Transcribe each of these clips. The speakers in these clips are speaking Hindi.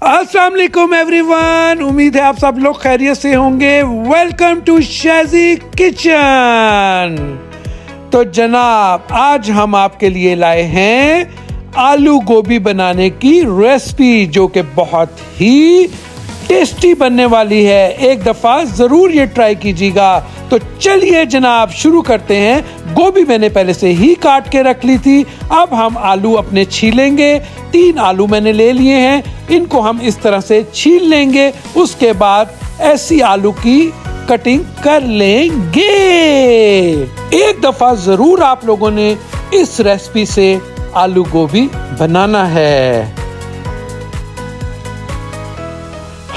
अस्सलाम वालेकुम एवरीवन, उम्मीद है आप सब लोग खैरियत से होंगे। Welcome to Shaji kitchen. तो जनाब, आज हम आपके लिए लाए हैं आलू गोभी बनाने की रेसिपी, जो कि बहुत ही टेस्टी बनने वाली है। एक दफ़ा ज़रूर ये ट्राई कीजिएगा। तो चलिए जनाब शुरू करते हैं। गोभी मैंने पहले से ही काट के रख ली थी। अब हम आलू अपने छीलेंगे। 3 आलू मैंने ले लिए हैं, इनको हम इस तरह से छील लेंगे। उसके बाद ऐसी आलू की कटिंग कर लेंगे। एक दफ़ा ज़रूर आप लोगों ने इस रेसिपी से आलू गोभी बनाना है।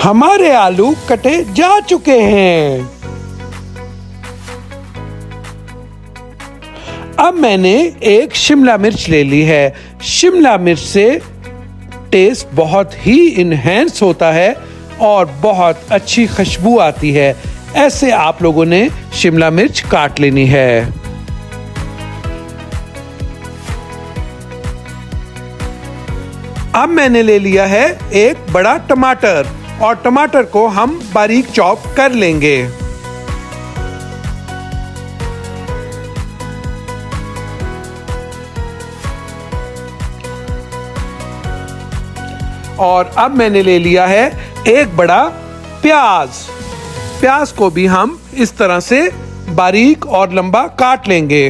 हमारे आलू कटे जा चुके हैं। अब मैंने एक शिमला मिर्च ले ली है। शिमला मिर्च से टेस्ट बहुत ही इनहेंस होता है और बहुत अच्छी खुशबू आती है। ऐसे आप लोगों ने शिमला मिर्च काट लेनी है। अब मैंने ले लिया है एक बड़ा टमाटर, और टमाटर को हम बारीक चॉप कर लेंगे। और अब मैंने ले लिया है एक बड़ा प्याज। प्याज को भी हम इस तरह से बारीक और लंबा काट लेंगे।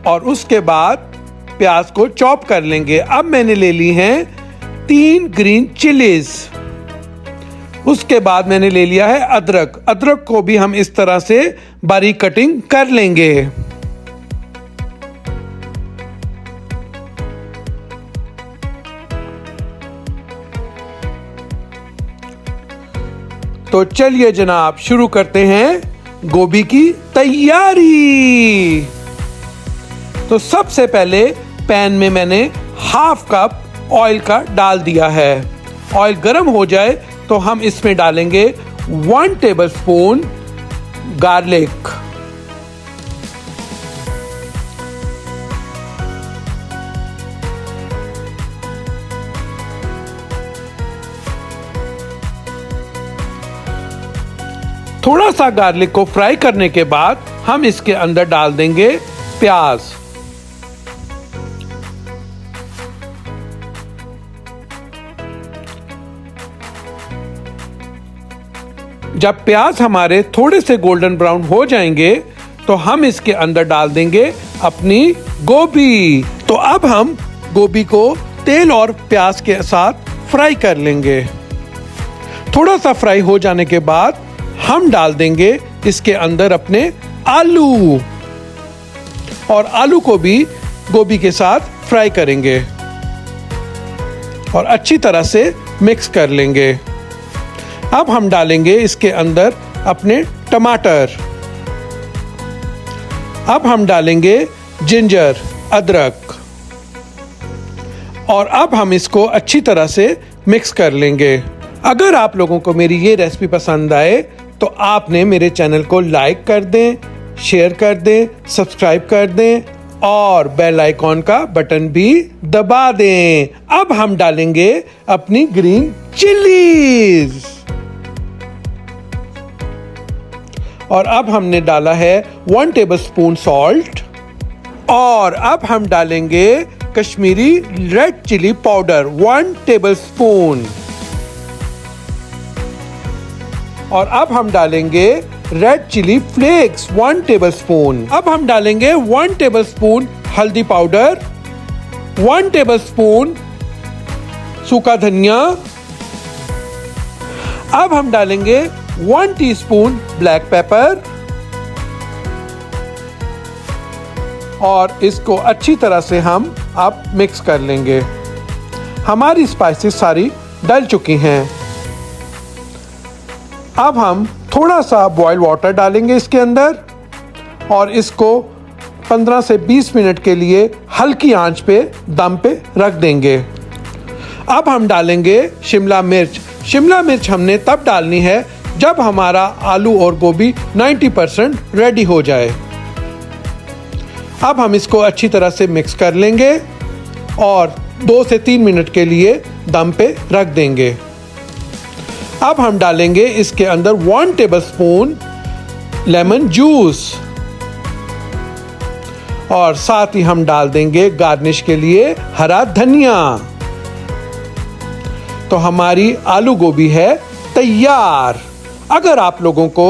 और उसके बाद प्याज को चॉप कर लेंगे। अब मैंने ले ली हैं 3 ग्रीन चिलीज। उसके बाद मैंने ले लिया है अदरक। अदरक को भी हम इस तरह से बारीक कटिंग कर लेंगे। तो चलिए जनाब शुरू करते हैं गोभी की तैयारी। तो सबसे पहले पैन में मैंने हाफ कप ऑयल का डाल दिया है। ऑयल गर्म हो जाए तो हम इसमें डालेंगे 1 टेबलस्पून गार्लिक, थोड़ा सा गार्लिक को फ्राई करने के बाद हम इसके अंदर डाल देंगे प्याज। जब प्याज हमारे थोड़े से गोल्डन ब्राउन हो जाएंगे तो हम इसके अंदर डाल देंगे अपनी गोभी। तो अब हम गोभी को तेल और प्याज के साथ फ्राई कर लेंगे। थोड़ा सा फ्राई हो जाने के बाद हम डाल देंगे इसके अंदर अपने आलू, और आलू को भी गोभी के साथ फ्राई करेंगे और अच्छी तरह से मिक्स कर लेंगे। अब हम डालेंगे इसके अंदर अपने टमाटर। अब हम डालेंगे जिंजर, अदरक, और अब हम इसको अच्छी तरह से मिक्स कर लेंगे। अगर आप लोगों को मेरी ये रेसिपी पसंद आए तो आपने मेरे चैनल को लाइक कर दें, शेयर कर दें, सब्सक्राइब कर दें और बेल आइकॉन का बटन भी दबा दें। अब हम डालेंगे अपनी ग्रीन चिलीज, और अब हमने डाला है 1 टेबलस्पून सॉल्ट, और अब हम डालेंगे Kashmiri red chilli powder 1 tablespoon, और अब हम डालेंगे रेड चिली फ्लेक्स 1 टेबलस्पून। अब हम डालेंगे 1 टेबलस्पून हल्दी पाउडर, 1 टेबलस्पून सूखा धनिया। अब हम डालेंगे 1 टीस्पून ब्लैक पेपर, और इसको अच्छी तरह से हम अब मिक्स कर लेंगे। हमारी स्पाइसेस सारी डल चुकी हैं। अब हम थोड़ा सा बॉयल वाटर डालेंगे इसके अंदर, और इसको 15 से 20 मिनट के लिए हल्की आंच पे दम पे रख देंगे। अब हम डालेंगे शिमला मिर्च। शिमला मिर्च हमने तब डालनी है जब हमारा आलू और गोभी 90% रेडी हो जाए। अब हम इसको अच्छी तरह से मिक्स कर लेंगे और 2 से 3 मिनट के लिए दम पे रख देंगे। अब हम डालेंगे इसके अंदर 1 टेबलस्पून लेमन जूस और साथ ही हम डाल देंगे गार्निश के लिए हरा धनिया। तो हमारी आलू गोभी है तैयार। अगर आप लोगों को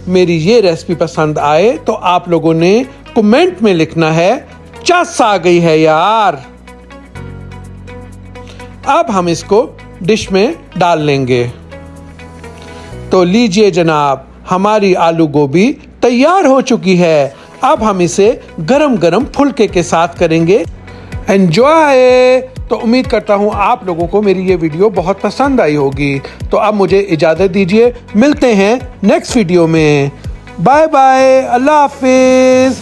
मेरी ये रेसिपी पसंद आए तो आप लोगों ने कमेंट में लिखना है चस आ गई है यार। अब हम इसको डिश में डाल लेंगे। तो लीजिए जनाब, हमारी आलू गोभी तैयार हो चुकी है। अब हम इसे गरम गरम फुल्के के साथ करेंगे एंजॉय। तो उम्मीद करता हूं आप लोगों को मेरी ये वीडियो बहुत पसंद आई होगी। तो अब मुझे इजाजत दीजिए, मिलते हैं नेक्स्ट वीडियो में। बाय बाय, अल्लाह हाफिज।